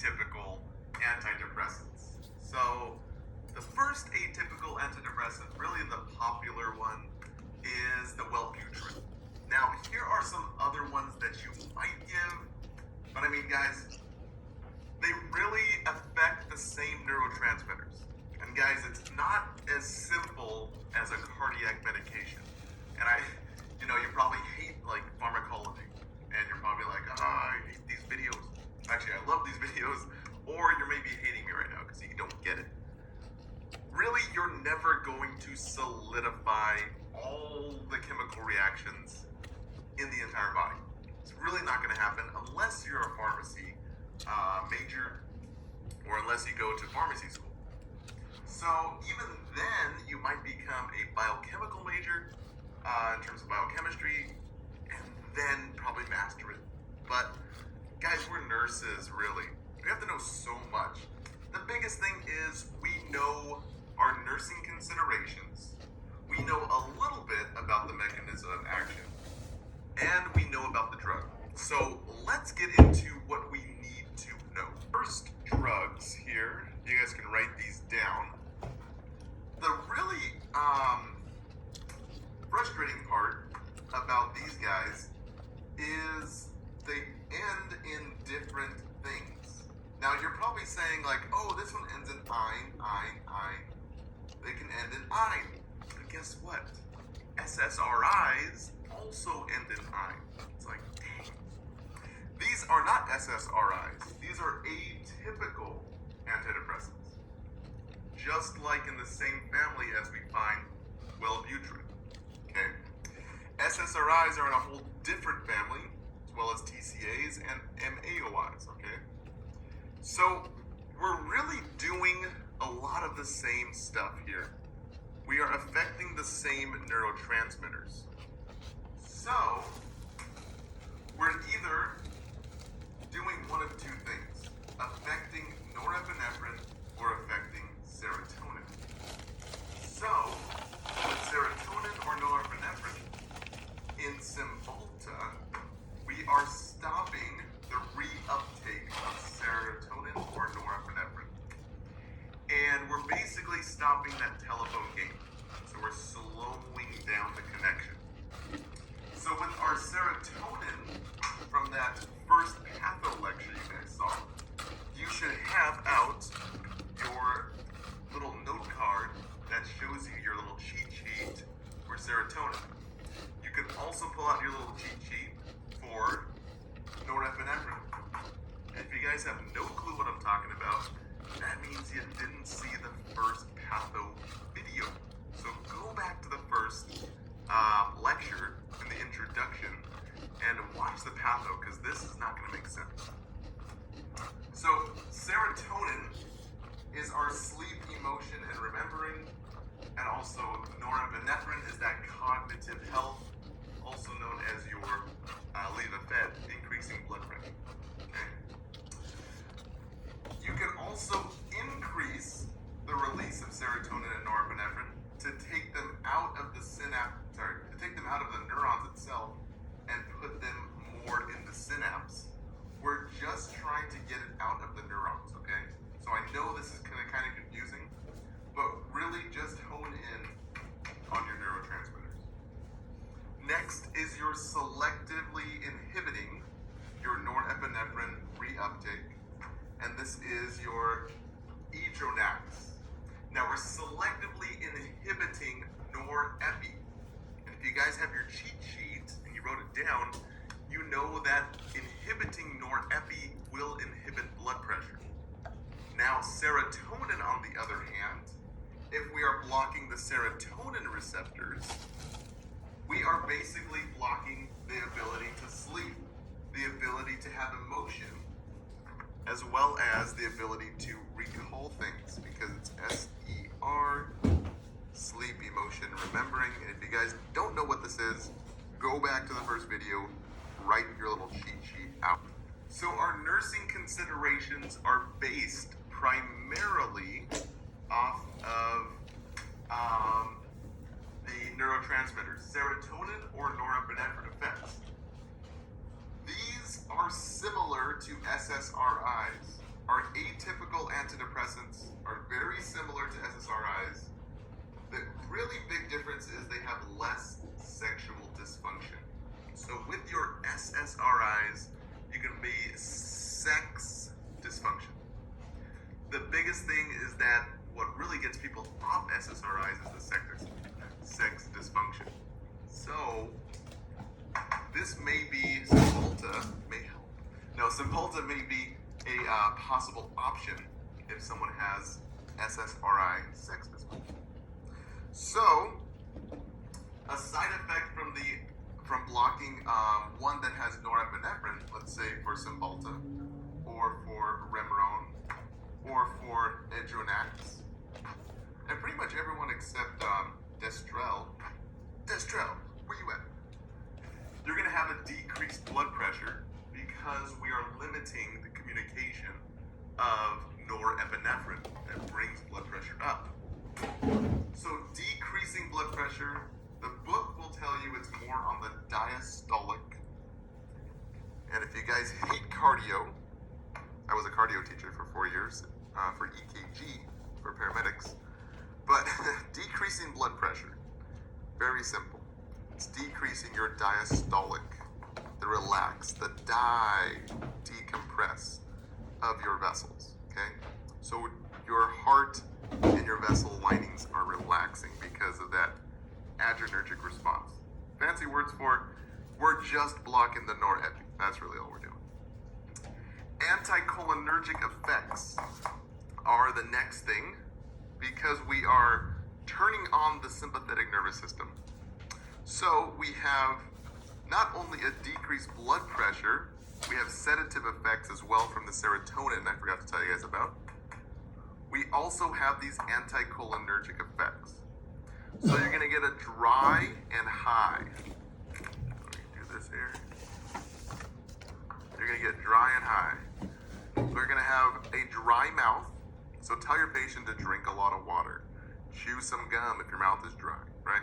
atypical antidepressants. So the first atypical antidepressant, really the popular one, is the Wellbutrin. Now, here are some other ones that you might give, but I mean, guys, they really affect the same neurotransmitters. And guys, it's not as simple as a cardiac medication. And you probably hate like pharmacology, and you're probably like, I hate these videos. Actually, I love these videos, or you're maybe hating me right now because you don't get it. Really, you're never going to solidify all the chemical reactions in the entire body. It's really not going to happen unless you're a pharmacy major, or unless you go to pharmacy school. So even then, you might become a biochemical major in terms of biochemistry, and then probably master it. But guys, we're nurses, really. We have to know so much. The biggest thing is we know our nursing considerations. We know a little bit about the mechanism of action, and we know about the drug. So let's get into what we need to know. First, drugs here. You guys can write these down. The really frustrating part about these guys is they end in different things. Now you're probably saying like, oh, this one ends in ein. They can end in ein. But guess what? SSRIs also end in ein. It's like, dang. These are not SSRIs. These are atypical antidepressants. Just like in the same family as we find Wellbutrin. Okay? SSRIs are in a whole different family, as well as TCAs and MAOIs, okay? So we're really doing a lot of the same stuff here. We are affecting the same neurotransmitters. So we're either doing one of two things, affecting norepinephrine or affecting serotonin. So with serotonin or norepinephrine, in Cymbalta, we are stopping the reuptake of serotonin or norepinephrine. And we're basically stopping that telephone game. So we're slowing down the connection. So with our serotonin, from that first patho lecture you guys saw, you should have out your little note card that shows you your little cheat sheet for serotonin. You can also pull out your little cheat sheet for norepinephrine. And if you guys have no clue what I'm talking about, that means you didn't see the first patho video. So go back to the first lecture in the introduction and watch the patho, because this is not going to make sense. So serotonin is our sleep, emotion, and remembering, and also norepinephrine is that cognitive health, also known as your levophed, increasing blood pressure. Okay? You can also increase the release of serotonin and norepinephrine to take them out of the out of the neurons itself and put them more in the synapse. We're just trying to get it out of the neurons, okay? So I know this is kind of confusing, but really just hone in on your neurotransmitters. Next is your selectively inhibiting your norepinephrine reuptake, and this is your Etronax. Now we're selectively inhibiting norepi. And if you guys have your cheat sheet and you wrote it down, you know that inhibiting norepi will inhibit blood pressure. Now serotonin, on the other hand, if we are blocking the serotonin receptors, we are basically blocking the ability to sleep, the ability to have emotion, as well as the ability to recall things, because it's SER, sleep, emotion, remembering. And if you guys don't know what this is, go back to the first video, write your little cheat sheet out. So our nursing considerations are based primarily off of the neurotransmitters, serotonin or norepinephrine effects. These are similar to SSRIs. Our atypical antidepressants are very similar to SSRIs. The really big difference is they have less sexual dysfunction. So with your SSRIs, you can be sex dysfunction. The biggest thing is that what really gets people off SSRIs is the sex dysfunction. So this may be Cymbalta may help. No, Cymbalta may be a possible option if someone has SSRI sex dysfunction. So a side effect from blocking one that has norepinephrine, let's say for Cymbalta, or for Remeron, or for Edronax, and pretty much everyone except Destrel, where you at? You're going to have a decreased blood pressure because we are limiting the communication of norepinephrine that brings blood pressure up. So decreasing blood pressure, the book will tell you it's more on the diastolic. And if you guys hate cardio, I was a cardio teacher for 4 years for EKG, for paramedics. But decreasing blood pressure, very simple. It's decreasing your diastolic, the relax, the decompress of your vessels, okay? So your heart and your vessel linings are relaxing because of that adrenergic response. Fancy words for, we're just blocking the norepi. That's really all we're doing. Anticholinergic effects are the next thing because we are turning on the sympathetic nervous system. So we have not only a decreased blood pressure, we have sedative effects as well from the serotonin I forgot to tell you guys about. We also have these anticholinergic effects. So you're going to get a dry and high. Let me do this here. You're going to get dry and high. We're going to have a dry mouth. So tell your patient to drink a lot of water. Chew some gum if your mouth is dry, right?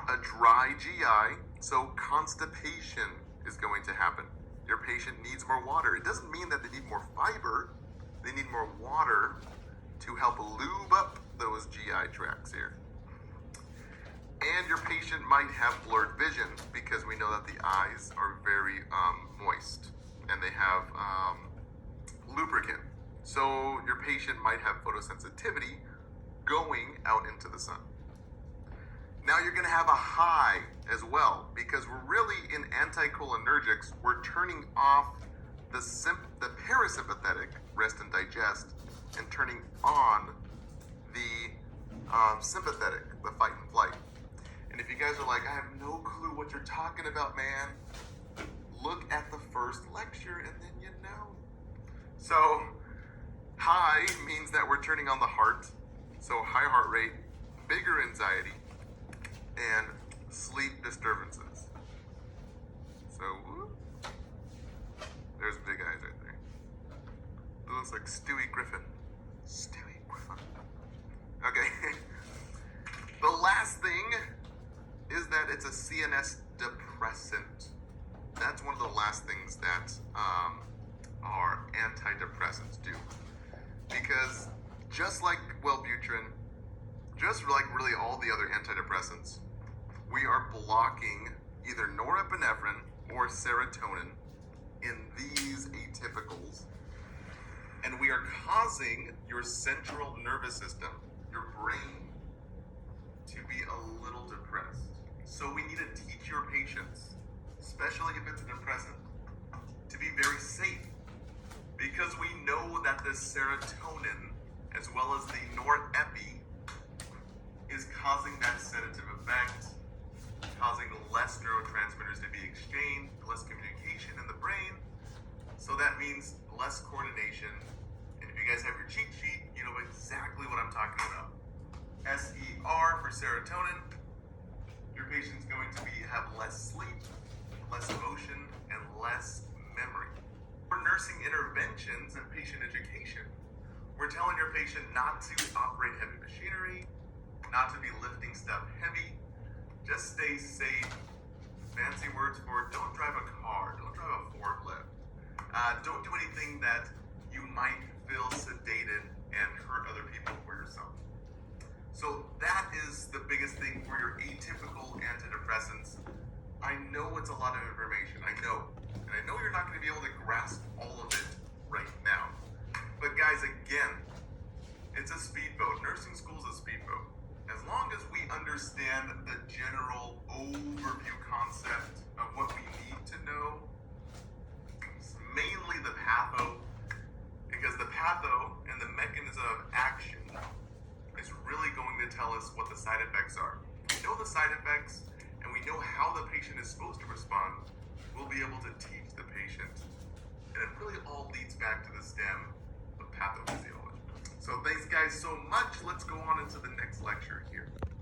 A dry GI, so constipation is going to happen. Your patient needs more water. It doesn't mean that they need more fiber. They need more water to help lube up those GI tracts here. And your patient might have blurred vision because we know that the eyes are very moist and they have lubricant. So your patient might have photosensitivity going out into the sun. Now you're going to have a high as well because we're really in anticholinergics. We're turning off the parasympathetic, rest and digest, and turning on the sympathetic, the fight and flight. And if you guys are like, I have no clue what you're talking about, man, look at the first lecture and then you know. So high means that we're turning on the heart. So high heart rate, bigger anxiety, and sleep disturbances. So there's big eyes right there. It looks like Stewie Griffin. Stewie Griffin. Okay. The last thing is that it's a CNS depressant. That's one of the last things that our antidepressants do. Because just like Wellbutrin, just like really all the other antidepressants, we are blocking either norepinephrine or serotonin in these atypicals, and we are causing your central nervous system, your brain, to be a little depressed. So we need to teach your patients, especially if it's a depressant, to be very safe, because we know that the serotonin, as well as the norepi, is causing that sedative effect, causing less neurotransmitters to be exchanged, less communication in the brain. So that means less coordination. And if you guys have your cheat sheet, you know exactly what I'm talking about. SER for serotonin. Your patient's going to have less sleep, less emotion, and less memory. For nursing interventions and patient education, we're telling your patient not to operate heavy machinery, not to be lifting stuff heavy, just stay safe. Fancy words for don't drive a car, don't drive a forklift. Don't do anything that you might feel sedated and hurt other people or yourself. So that is the biggest thing for your atypical antidepressants. I know it's a lot of information, I know. And I know you're not going to be able to grasp all of it right now. But guys, again, it's a speedboat. Nursing school is a speedboat. As long as we understand the general overview concept of what we need to know, mainly the patho, because the patho and the mechanism of action is really going to tell us what the side effects are. We know the side effects and we know how the patient is supposed to respond. We'll be able to teach the patient. And it really all leads back to the stem of pathophysiology. So thanks guys so much. Let's go on into the next lecture here.